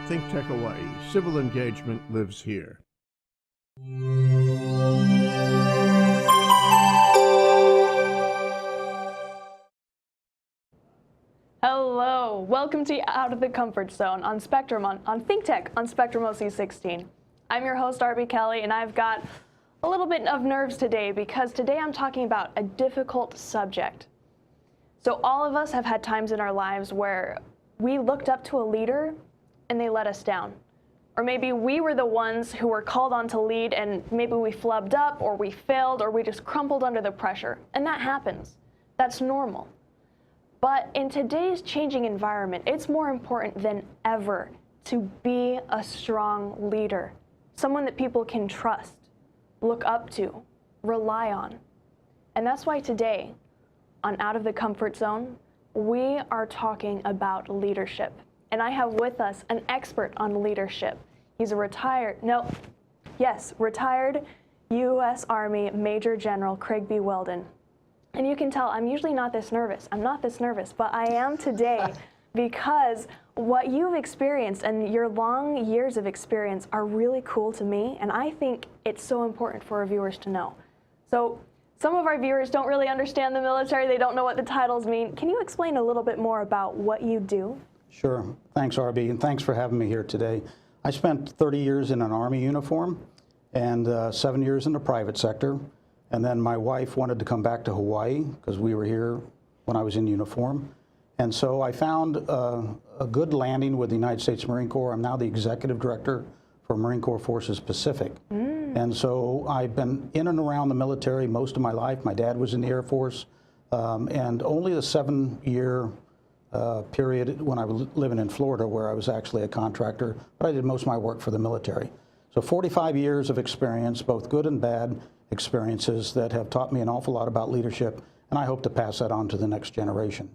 ThinkTech Hawaii. Civil engagement lives here. Hello, welcome to Out of the Comfort Zone on Spectrum, on ThinkTech on Spectrum OC16. I'm your host, RB Kelly, and I've got a little bit of nerves today because today I'm talking about a difficult subject. So all of us have had times in our lives where we looked up to a leader and they let us down. Or maybe we were the ones who were called on to lead and maybe we flubbed up or we failed or we just crumpled under the pressure. And that happens. That's normal. But in today's changing environment, it's more important than ever to be a strong leader, someone that people can trust, look up to, rely on. And that's why today, on Out of the Comfort Zone, we are talking about leadership. And I have with us an expert on leadership. He's a retired U.S. Army Major General Craig B Whelden. And you can tell I'm usually not this nervous. I'm not this nervous, but I am today because what you've experienced and your long years of experience are really cool to me, and I think it's so important for our viewers to know. So some of our viewers don't really understand the military. They don't know what the titles mean. Can you explain a little bit more about what you do? Sure. Thanks, RB, and thanks for having me here today. I spent 30 years in an Army uniform and 7 years in the private sector. And then my wife wanted to come back to Hawaii because we were here when I was in uniform. And so I found a good landing with the United States Marine Corps. I'm now the executive director for Marine Corps Forces Pacific. And so I've been in and around the military most of my life. My dad was in the Air Force. And only the 7-year period when I was living in Florida where I was actually a contractor, but I did most of my work for the military. So 45 years of experience, both good and bad experiences that have taught me an awful lot about leadership, and I hope to pass that on to the next generation.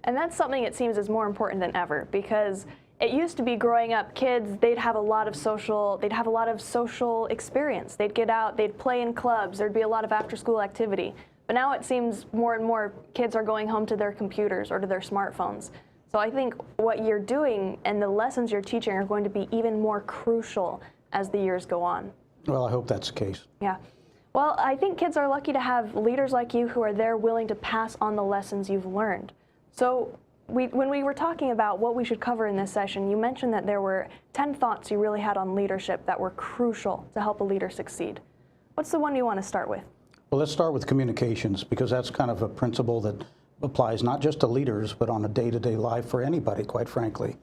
And that's something it seems is more important than ever, because it used to be growing up, kids, they'd have a lot of social experience. They'd get out, they'd play in clubs, there'd be a lot of after-school activity. But now it seems more and more kids are going home to their computers or to their smartphones. So I think what you're doing and the lessons you're teaching are going to be even more crucial as the years go on. Well, I hope that's the case. Yeah. Well, I think kids are lucky to have leaders like you who are there willing to pass on the lessons you've learned. So when we were talking about what we should cover in this session, you mentioned that there were 10 thoughts you really had on leadership that were crucial to help a leader succeed. What's the one you want to start with? Well, let's start with communications, because that's kind of a principle that applies not just to leaders, but on a day-to-day life for anybody, quite frankly.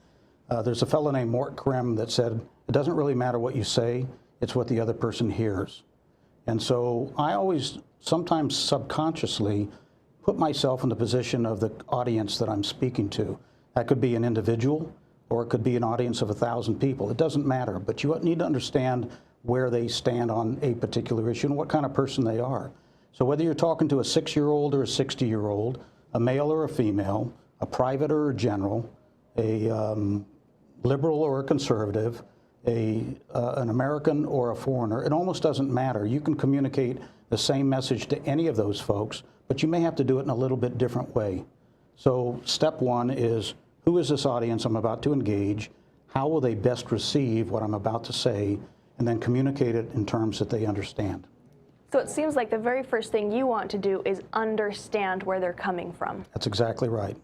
There's a fellow named Mort Grimm that said, it doesn't really matter what you say, it's what the other person hears. And so I always, sometimes subconsciously, put myself in the position of the audience that I'm speaking to. That could be an individual, or it could be an audience of 1,000 people. It doesn't matter, but you need to understand where they stand on a particular issue and what kind of person they are. So whether you're talking to a 6-year-old or a 60-year-old, a male or a female, a private or a general, a liberal or a conservative, an American or a foreigner, it almost doesn't matter. You can communicate the same message to any of those folks, but you may have to do it in a little bit different way. So step one is, who is this audience I'm about to engage? How will they best receive what I'm about to say? And then communicate it in terms that they understand. So it seems like the very first thing you want to do is understand where they're coming from. That's exactly right.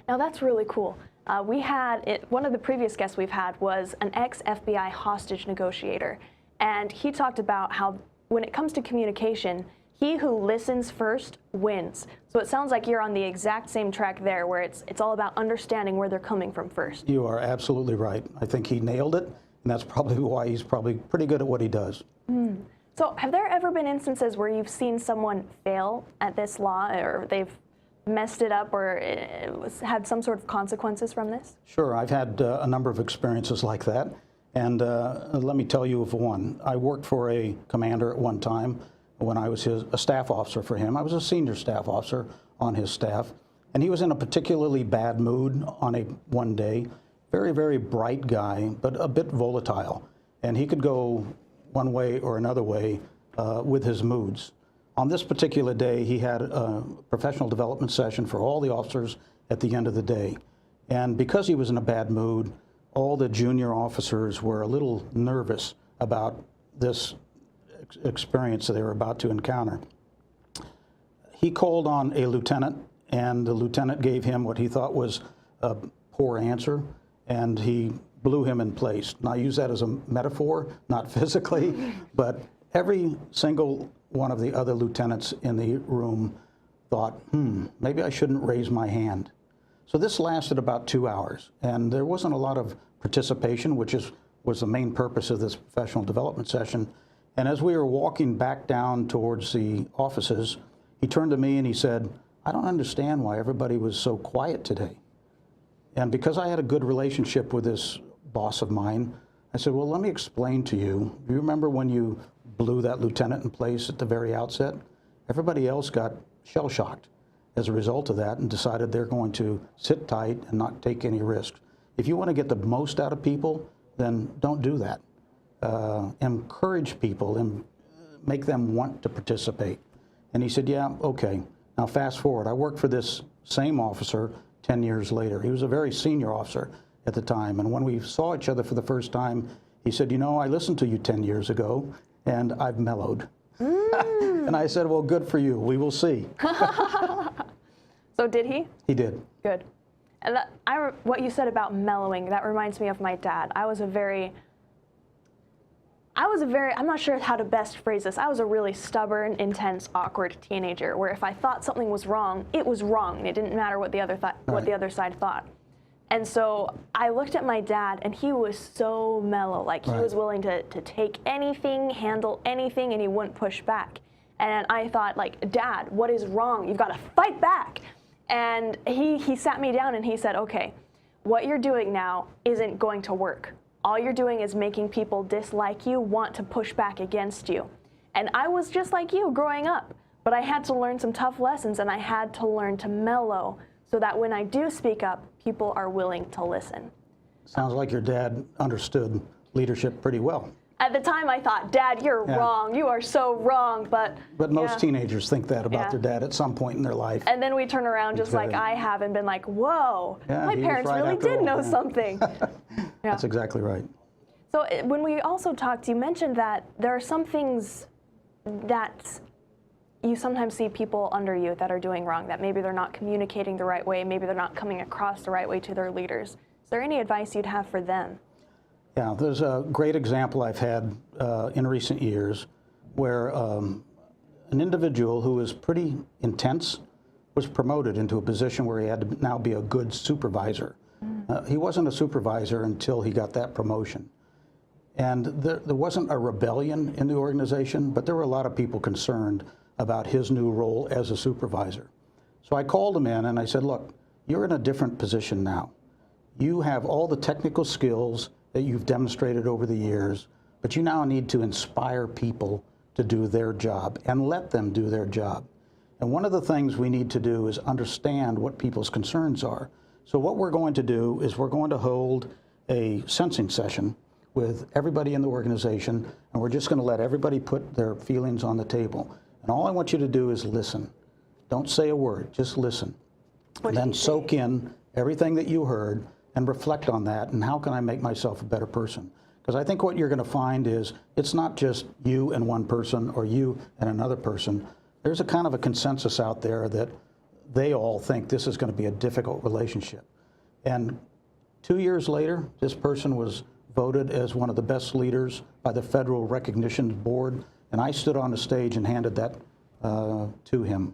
Now that's really cool. One of the previous guests we've had was an ex-FBI hostage negotiator, and he talked about how when it comes to communication, he who listens first wins. So it sounds like you're on the exact same track there, where it's all about understanding where they're coming from first. You are absolutely right. I think he nailed it. And that's probably why he's probably pretty good at what he does. So have there ever been instances where you've seen someone fail at this law, or they've messed it up, or had some sort of consequences from this? Sure, I've had a number of experiences like that. And let me tell you of one. I worked for a commander at one time when I was a staff officer for him. I was a senior staff officer on his staff. And he was in a particularly bad mood on one day. Very, very bright guy, but a bit volatile. And he could go one way or another way with his moods. On this particular day, he had a professional development session for all the officers at the end of the day. And because he was in a bad mood, all the junior officers were a little nervous about this experience that they were about to encounter. He called on a lieutenant, and the lieutenant gave him what he thought was a poor answer, and he blew him in place. And I use that as a metaphor, not physically, but every single one of the other lieutenants in the room thought, maybe I shouldn't raise my hand. So this lasted about 2 hours, and there wasn't a lot of participation, which was the main purpose of this professional development session. And as we were walking back down towards the offices, he turned to me and he said, I don't understand why everybody was so quiet today. And because I had a good relationship with this boss of mine, I said, well, let me explain to you. Do you remember when you blew that lieutenant in place at the very outset? Everybody else got shell-shocked as a result of that and decided they're going to sit tight and not take any risks. If you want to get the most out of people, then don't do that. Encourage people and make them want to participate. And he said, yeah, okay. Now fast forward, I worked for this same officer 10 years later. He was a very senior officer at the time. And when we saw each other for the first time, he said, you know, I listened to you 10 years ago and I've mellowed. And I said, well, good for you. We will see. So did he? He did. Good. And what you said about mellowing, that reminds me of my dad. I'm not sure how to best phrase this. I was a really stubborn, intense, awkward teenager where if I thought something was wrong, it was wrong. It didn't matter what the other side thought. And so I looked at my dad, and he was so mellow. Like, he was willing to take anything, handle anything, and he wouldn't push back. And I thought, like, Dad, what is wrong? You've got to fight back. And he sat me down, and he said, okay, what you're doing now isn't going to work. All you're doing is making people dislike you, want to push back against you. And I was just like you growing up, but I had to learn some tough lessons, and I had to learn to mellow so that when I do speak up, people are willing to listen. Sounds like your dad understood leadership pretty well. At the time, I thought, Dad, you're wrong. You are so wrong. But most teenagers think that about their dad at some point in their life. And then we turn around just like I have and been like, whoa, my parents really did know something. That's exactly right. So when we also talked, you mentioned that there are some things that you sometimes see people under you that are doing wrong, that maybe they're not communicating the right way, maybe they're not coming across the right way to their leaders. Is there any advice you'd have for them? Yeah, there's a great example I've had in recent years where an individual who was pretty intense was promoted into a position where he had to now be a good supervisor. He wasn't a supervisor until he got that promotion. And there wasn't a rebellion in the organization, but there were a lot of people concerned about his new role as a supervisor. So I called him in and I said, look, you're in a different position now. You have all the technical skills that you've demonstrated over the years, but you now need to inspire people to do their job and let them do their job. And one of the things we need to do is understand what people's concerns are. So what we're going to do is we're going to hold a sensing session with everybody in the organization, and we're just going to let everybody put their feelings on the table. And all I want you to do is listen. Don't say a word, just listen. And then soak in everything that you heard and reflect on that, and how can I make myself a better person? Because I think what you're going to find is it's not just you and one person or you and another person. There's a kind of a consensus out there that they all think this is going to be a difficult relationship. And 2 years later, this person was voted as one of the best leaders by the Federal Recognition Board, and I stood on the stage and handed that to him.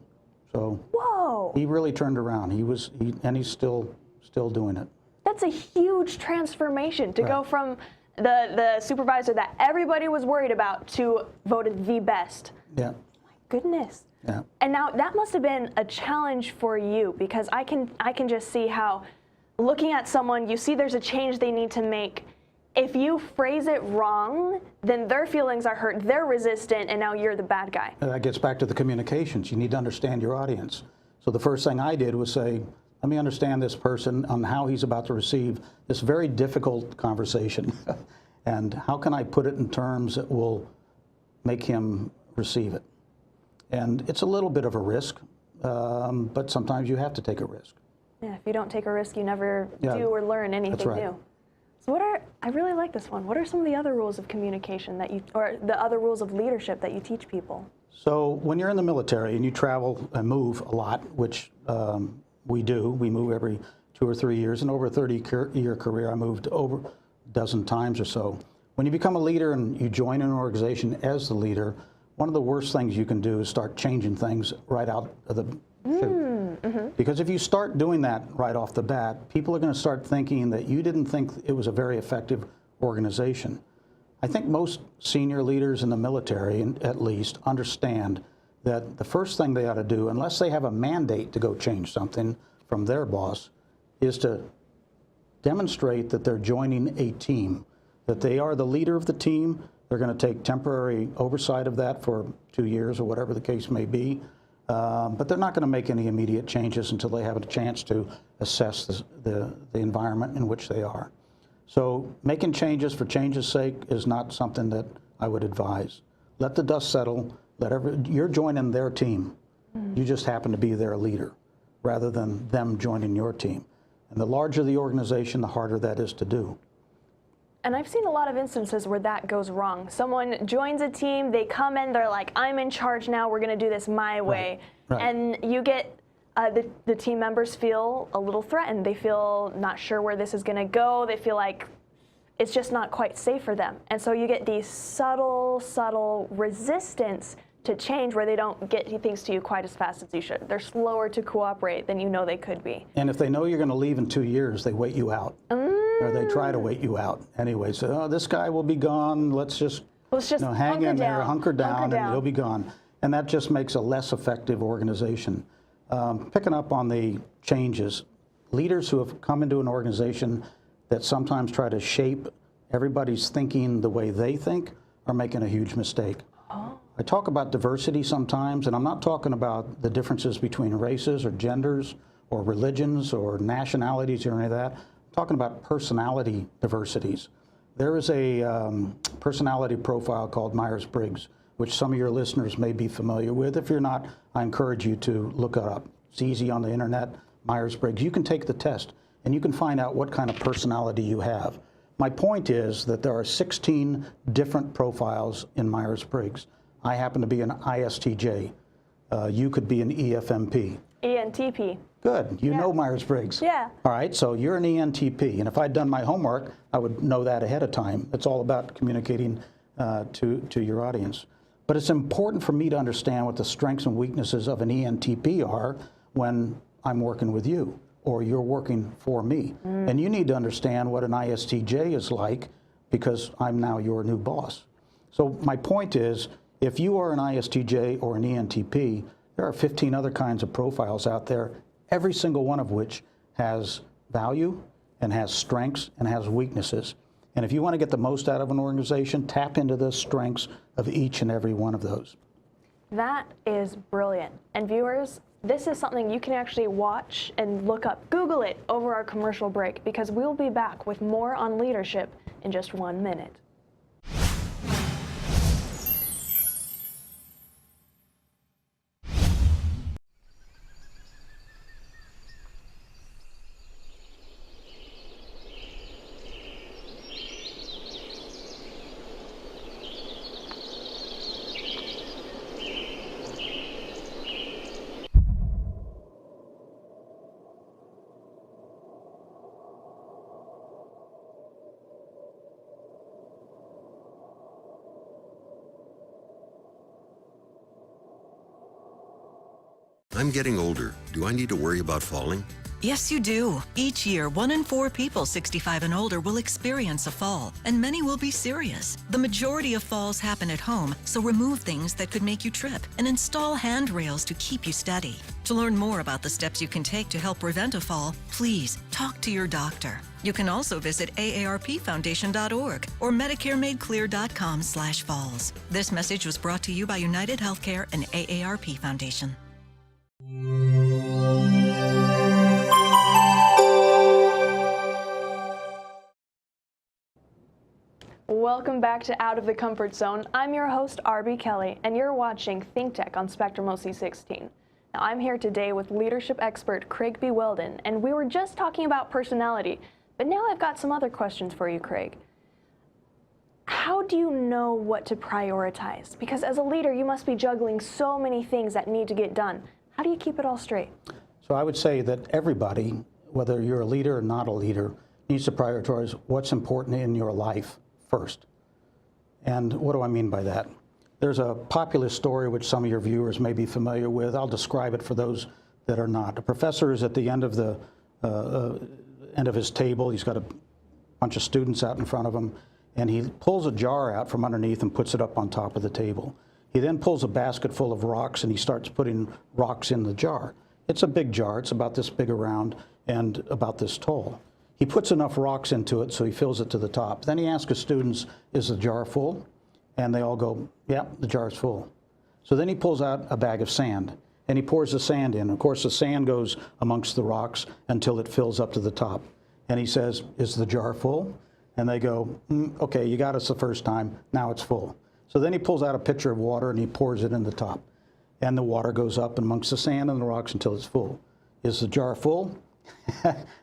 So whoa, he really turned around. He's still doing it. That's a huge transformation to go from the supervisor that everybody was worried about to voted the best. Yeah. My goodness. Yeah. And now that must have been a challenge for you, because I can just see how looking at someone, you see there's a change they need to make. If you phrase it wrong, then their feelings are hurt, they're resistant, and now you're the bad guy. That gets back to the communications. You need to understand your audience. So the first thing I did was say, let me understand this person on how he's about to receive this very difficult conversation. And how can I put it in terms that will make him receive it? And it's a little bit of a risk, but sometimes you have to take a risk. Yeah, if you don't take a risk, you never do or learn anything new. So I really like this one. What are some of the other rules of communication or the other rules of leadership that you teach people? So when you're in the military and you travel and move a lot, which we do, we move every 2 or 3 years, and over a 30-year career, I moved over a dozen times or so. When you become a leader and you join an organization as the leader, one of the worst things you can do is start changing things right out of the chute. Because if you start doing that right off the bat, people are going to start thinking that you didn't think it was a very effective organization. I think most senior leaders in the military, at least, understand that the first thing they ought to do, unless they have a mandate to go change something from their boss, is to demonstrate that they're joining a team, that they are the leader of the team. They're going to take temporary oversight of that for 2 years or whatever the case may be. But they're not going to make any immediate changes until they have a chance to assess the environment in which they are. So making changes for change's sake is not something that I would advise. Let the dust settle. You're joining their team. You just happen to be their leader rather than them joining your team. And the larger the organization, the harder that is to do. And I've seen a lot of instances where that goes wrong. Someone joins a team, they come in, they're like, I'm in charge now, we're going to do this my way. Right. And you get the team members feel a little threatened. They feel not sure where this is going to go. They feel like it's just not quite safe for them. And so you get these subtle resistance to change where they don't get things to you quite as fast as you should. They're slower to cooperate than you know they could be. And if they know you're going to leave in 2 years, they wait you out. Or they try to wait you out anyway. So, oh, this guy will be gone. Let's just hang in there, hunker down, and he'll be gone. And that just makes a less effective organization. Picking up on the changes, leaders who have come into an organization that sometimes try to shape everybody's thinking the way they think are making a huge mistake. I talk about diversity sometimes, and I'm not talking about the differences between races or genders or religions or nationalities or any of that. I'm talking about personality diversities. There is a personality profile called Myers-Briggs, which some of your listeners may be familiar with. If you're not, I encourage you to look it up. It's easy on the internet, Myers-Briggs. You can take the test, and you can find out what kind of personality you have. My point is that there are 16 different profiles in Myers-Briggs. I happen to be an ISTJ. You could be an EFMP. ENTP. Good. You know Myers-Briggs. Yeah. All right, so you're an ENTP. And if I'd done my homework, I would know that ahead of time. It's all about communicating to your audience. But it's important for me to understand what the strengths and weaknesses of an ENTP are when I'm working with you or you're working for me. And you need to understand what an ISTJ is like because I'm now your new boss. So my point is, if you are an ISTJ or an ENTP, there are 15 other kinds of profiles out there, every single one of which has value and has strengths and has weaknesses. And if you want to get the most out of an organization, tap into the strengths of each and every one of those. That is brilliant. And viewers, this is something you can actually watch and look up. Google it over our commercial break because we'll be back with more on leadership in just 1 minute. I'm getting older. Do I need to worry about falling? Yes, you do. Each year, 1 in 4 people 65 and older will experience a fall, and many will be serious. The majority of falls happen at home, so remove things that could make you trip and install handrails to keep you steady. To learn more about the steps you can take to help prevent a fall, please talk to your doctor. You can also visit aarpfoundation.org or medicaremadeclear.com/falls. This message was brought to you by United Healthcare and AARP Foundation. Welcome back to Out of the Comfort Zone. I'm your host, RB Kelly, and you're watching ThinkTech on Spectrum OC16. Now, I'm here today with leadership expert Craig B Whelden, and we were just talking about personality, But now I've got some other questions for you, Craig. How do you know what to prioritize? Because as a leader, you must be juggling so many things that need to get done. How do you keep it all straight? So I would say that everybody, whether you're a leader or not a leader, needs to prioritize what's important in your life first. And what do I mean by that? There's a popular story which some of your viewers may be familiar with. I'll describe it for those that are not. A professor is at the end of his table. He's got a bunch of students out in front of him, and he pulls a jar out from underneath and puts it up on top of the table. He then pulls a basket full of rocks and he starts putting rocks in the jar. It's a big jar. It's about this big around and about this tall. He puts enough rocks into it so he fills it to the top. Then he asks his students, is the jar full? And they all go, yeah, the jar's full. So then he pulls out a bag of sand and he pours the sand in. Of course, the sand goes amongst the rocks until it fills up to the top. And he says, is the jar full? And they go, okay, you got us the first time, now it's full. So then he pulls out a pitcher of water and he pours it in the top. And the water goes up amongst the sand and the rocks until it's full. Is the jar full?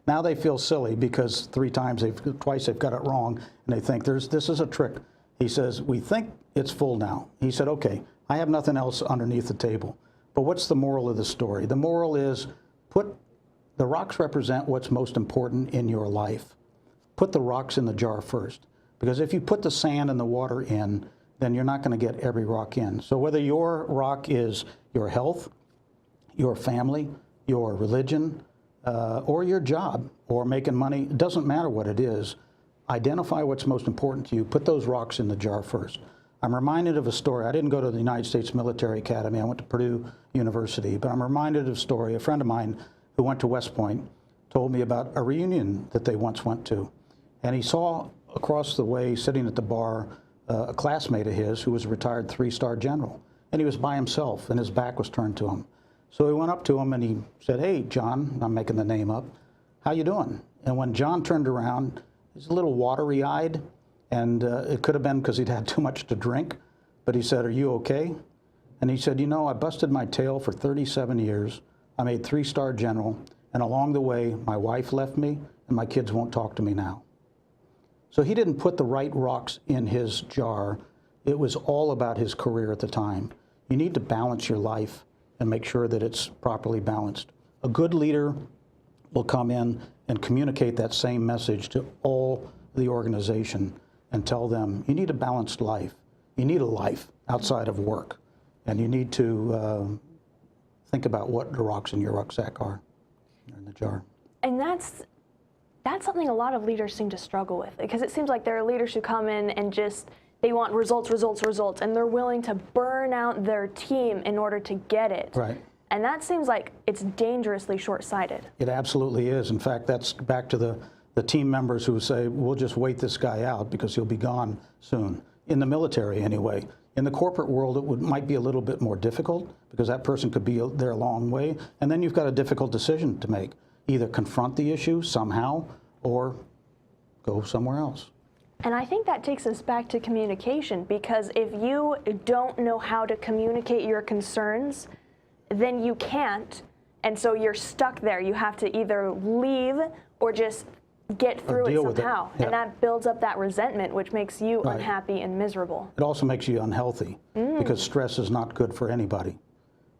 Now they feel silly because twice they've got it wrong and they think this is a trick. He says, we think it's full now. He said, okay, I have nothing else underneath the table. But what's the moral of the story? The moral is the rocks represent what's most important in your life. Put the rocks in the jar first. Because if you put the sand and the water in, then you're not going to get every rock in. So whether your rock is your health, your family, your religion, or your job, or making money, it doesn't matter what it is. Identify what's most important to you. Put those rocks in the jar first. I'm reminded of a story. I didn't go to the United States Military Academy. I went to Purdue University. But I'm reminded of a story. A friend of mine who went to West Point told me about a reunion that they once went to. And he saw across the way, sitting at the bar, a classmate of his who was a retired 3-star general. And he was by himself, and his back was turned to him. So he went up to him and he said, hey, John, I'm making the name up, how you doing? And when John turned around, he was a little watery-eyed, and it could have been because he'd had too much to drink, but he said, are you okay? And he said, you know, I busted my tail for 37 years. I made 3-star general, and along the way, my wife left me, and my kids won't talk to me now. So he didn't put the right rocks in his jar. It was all about his career at the time. You need to balance your life and make sure that it's properly balanced. A good leader will come in and communicate that same message to all the organization and tell them, you need a balanced life. You need a life outside of work. And you need to think about what the rocks in your rucksack are, in the jar. And that's something a lot of leaders seem to struggle with, because it seems like there are leaders who come in and just, they want results, results, results, and they're willing to burn out their team in order to get it. Right. And that seems like it's dangerously short-sighted. It absolutely is. In fact, that's back to the team members who say, we'll just wait this guy out because he'll be gone soon. In the military, anyway. In the corporate world, it might be a little bit more difficult because that person could be there a long way. And then you've got a difficult decision to make. Either confront the issue somehow or go somewhere else. And I think that takes us back to communication, because if you don't know how to communicate your concerns, then you can't, and so you're stuck there. You have to either leave or just get through it somehow. Yeah. And that builds up that resentment, which makes you unhappy and miserable. It also makes you unhealthy because stress is not good for anybody.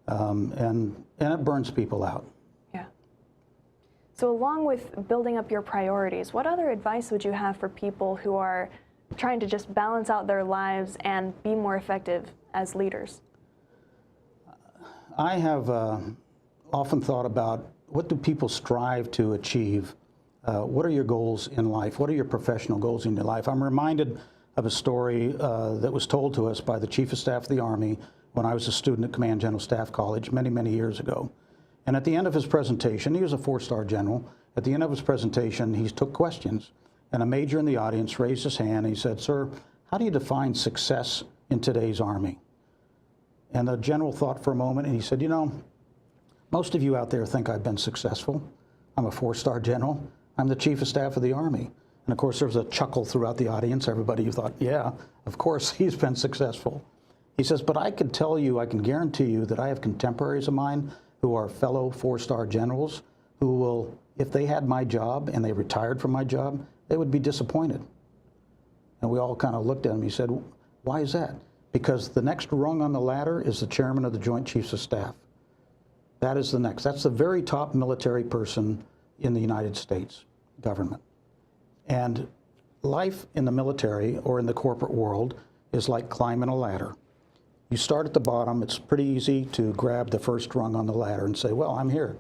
And it burns people out. Yeah. So along with building up your priorities, what other advice would you have for people who are trying to just balance out their lives and be more effective as leaders? I have often thought about, what do people strive to achieve? What are your goals in life? What are your professional goals in your life? I'm reminded of a story that was told to us by the Chief of Staff of the Army when I was a student at Command General Staff College many, many years ago. And at the end of his presentation, he was a 4-star general. At the end of his presentation, he took questions. And a major in the audience raised his hand and he said, sir, how do you define success in today's Army? And the general thought for a moment and he said, you know, most of you out there think I've been successful. I'm a 4-star general. I'm the Chief of Staff of the Army. And of course, there was a chuckle throughout the audience. Everybody thought, yeah, of course, he's been successful. He says, but I can tell you, I can guarantee you that I have contemporaries of mine who are fellow 4-star generals who will if they had my job and they retired from my job, they would be disappointed. And we all kind of looked at him. He said, why is that? Because the next rung on the ladder is the chairman of the Joint Chiefs of Staff. That is the next. That's the very top military person in the United States government. And life in the military or in the corporate world is like climbing a ladder. You start at the bottom. It's pretty easy to grab the first rung on the ladder and say, well, I'm here.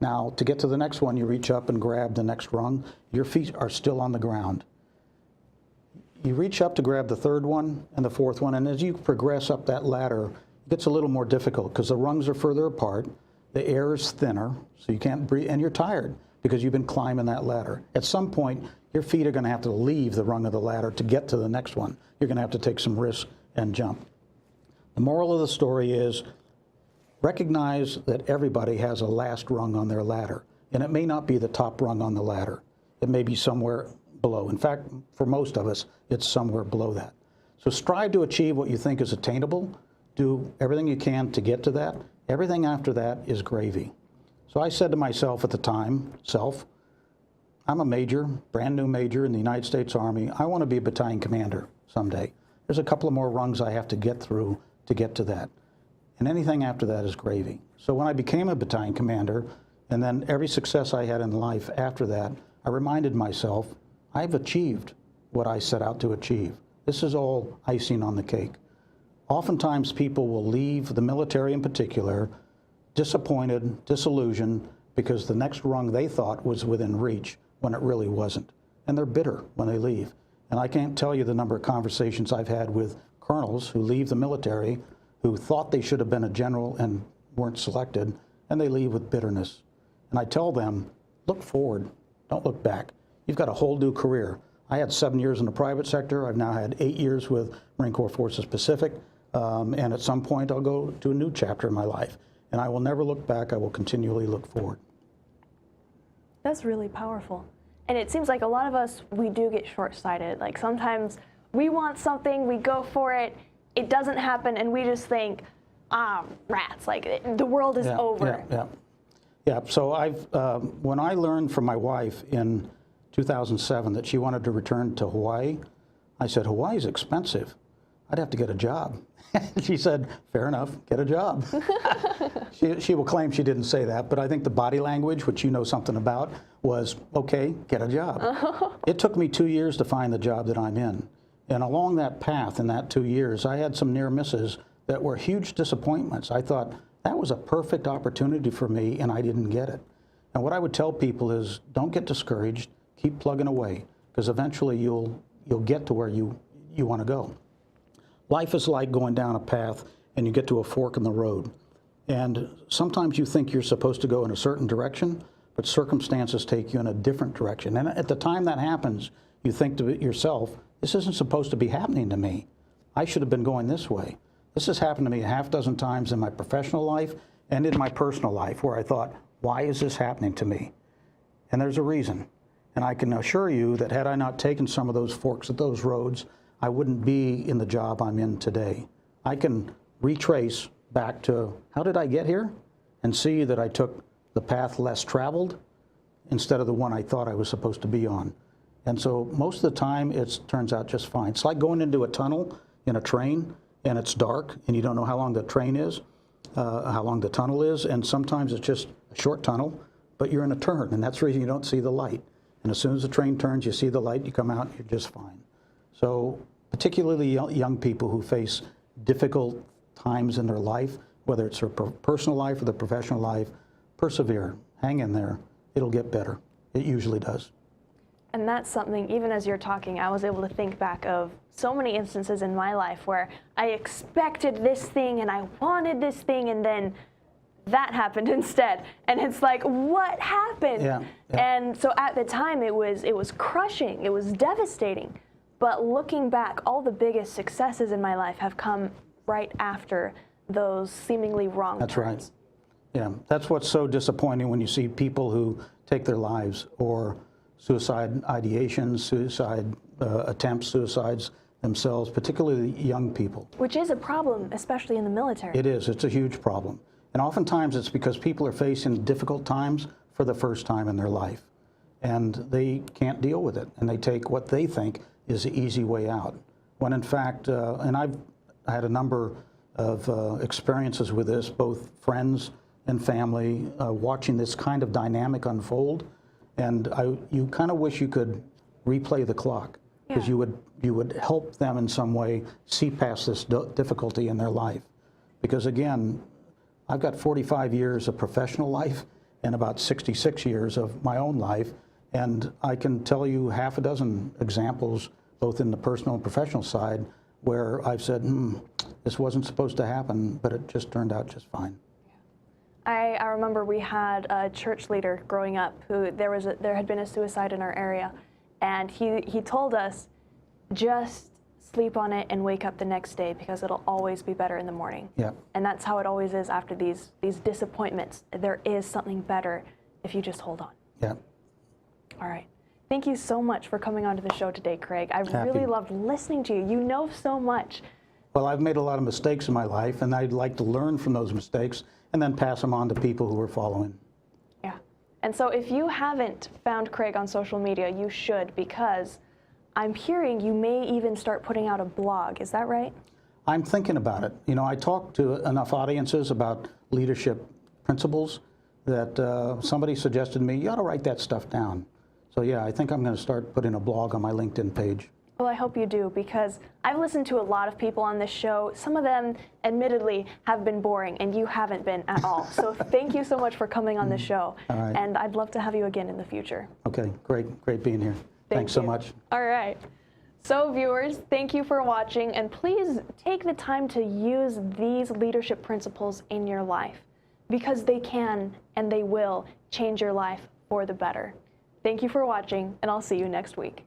Now, to get to the next one, you reach up and grab the next rung. Your feet are still on the ground. You reach up to grab the third one and the fourth one, and as you progress up that ladder, it gets a little more difficult because the rungs are further apart, the air is thinner, so you can't breathe, and you're tired because you've been climbing that ladder. At some point, your feet are going to have to leave the rung of the ladder to get to the next one. You're going to have to take some risks and jump. The moral of the story is recognize that everybody has a last rung on their ladder, and it may not be the top rung on the ladder. It may be somewhere below. In fact, for most of us, it's somewhere below that. So strive to achieve what you think is attainable. Do everything you can to get to that. Everything after that is gravy. So I said to myself at the time, I'm a major, brand new major in the United States Army. I want to be a battalion commander someday. There's a couple of more rungs I have to get through to get to that. And anything after that is gravy. So when I became a battalion commander, and then every success I had in life after that, I reminded myself, I've achieved what I set out to achieve. This is all icing on the cake. Oftentimes people will leave the military in particular disappointed, disillusioned, because the next rung they thought was within reach when it really wasn't. And they're bitter when they leave. And I can't tell you the number of conversations I've had with colonels who leave the military who thought they should have been a general and weren't selected, and they leave with bitterness. And I tell them, look forward, don't look back. You've got a whole new career. I had 7 years in the private sector. I've now had 8 years with Marine Corps Forces Pacific, and at some point I'll go to a new chapter in my life. And I will never look back. I will continually look forward. That's really powerful. And it seems like a lot of us, we do get short-sighted. Like sometimes we want something, we go for it, it doesn't happen, and we just think, rats, like the world is over. Yeah, so when I learned from my wife in 2007 that she wanted to return to Hawaii, I said, Hawaii's expensive. I'd have to get a job. She said, fair enough, get a job. She will claim she didn't say that, but I think the body language, which you know something about, was, okay, get a job. It took me 2 years to find the job that I'm in. And along that path in that 2 years, I had some near misses that were huge disappointments. I thought, that was a perfect opportunity for me, and I didn't get it. And what I would tell people is, don't get discouraged, keep plugging away, because eventually you'll get to where you want to go. Life is like going down a path and you get to a fork in the road. And sometimes you think you're supposed to go in a certain direction, but circumstances take you in a different direction. And at the time that happens, you think to yourself, this isn't supposed to be happening to me. I should have been going this way. This has happened to me a half dozen times in my professional life and in my personal life where I thought, why is this happening to me? And there's a reason. And I can assure you that had I not taken some of those forks at those roads, I wouldn't be in the job I'm in today. I can retrace back to how did I get here and see that I took the path less traveled instead of the one I thought I was supposed to be on. And so most of the time it turns out just fine. It's like going into a tunnel in a train and it's dark and you don't know how long the train is, how long the tunnel is, and sometimes it's just a short tunnel, but you're in a turn, and that's the reason you don't see the light. And as soon as the train turns, you see the light, you come out, you're just fine. So particularly young people who face difficult times in their life, whether it's their personal life or their professional life, persevere, hang in there, it'll get better. It usually does. And that's something, even as you're talking, I was able to think back of so many instances in my life where I expected this thing and I wanted this thing, and then that happened instead. And it's like, what happened? Yeah. And so at the time it was crushing, it was devastating. But looking back, all the biggest successes in my life have come right after those seemingly wrong That's turns. right. Yeah, that's what's so disappointing when you see people who take their lives, or suicide ideations, suicide attempts, suicides themselves, particularly young people. Which is a problem, especially in the military. It is. It's a huge problem. And oftentimes it's because people are facing difficult times for the first time in their life. And they can't deal with it, and they take what they think is the easy way out. When in fact, and I had a number of experiences with this, both friends and family, watching this kind of dynamic unfold, and you kind of wish you could replay the clock, because you would help them in some way see past this difficulty in their life. Because again, I've got 45 years of professional life and about 66 years of my own life, and I can tell you half a dozen examples, both in the personal and professional side, where I've said, this wasn't supposed to happen, but it just turned out just fine. I remember we had a church leader growing up who there had been a suicide in our area, and he told us, just sleep on it and wake up the next day, because it'll always be better in the morning. Yeah. And that's how it always is after these disappointments. There is something better if you just hold on. Yeah. All right. Thank you so much for coming onto the show today, Craig. I really loved listening to you. You know so much. Well, I've made a lot of mistakes in my life, and I'd like to learn from those mistakes and then pass them on to people who are following. Yeah. And so if you haven't found Craig on social media, you should, because I'm hearing you may even start putting out a blog. Is that right? I'm thinking about it. You know, I talk to enough audiences about leadership principles that somebody suggested to me, you ought to write that stuff down. So yeah, I think I'm going to start putting a blog on my LinkedIn page. Well, I hope you do, because I've listened to a lot of people on this show. Some of them, admittedly, have been boring, and you haven't been at all. So thank you so much for coming on the show. All right. And I'd love to have you again in the future. Okay, great being here. Thanks so much. All right. So viewers, thank you for watching, and please take the time to use these leadership principles in your life, because they can and they will change your life for the better. Thank you for watching, and I'll see you next week.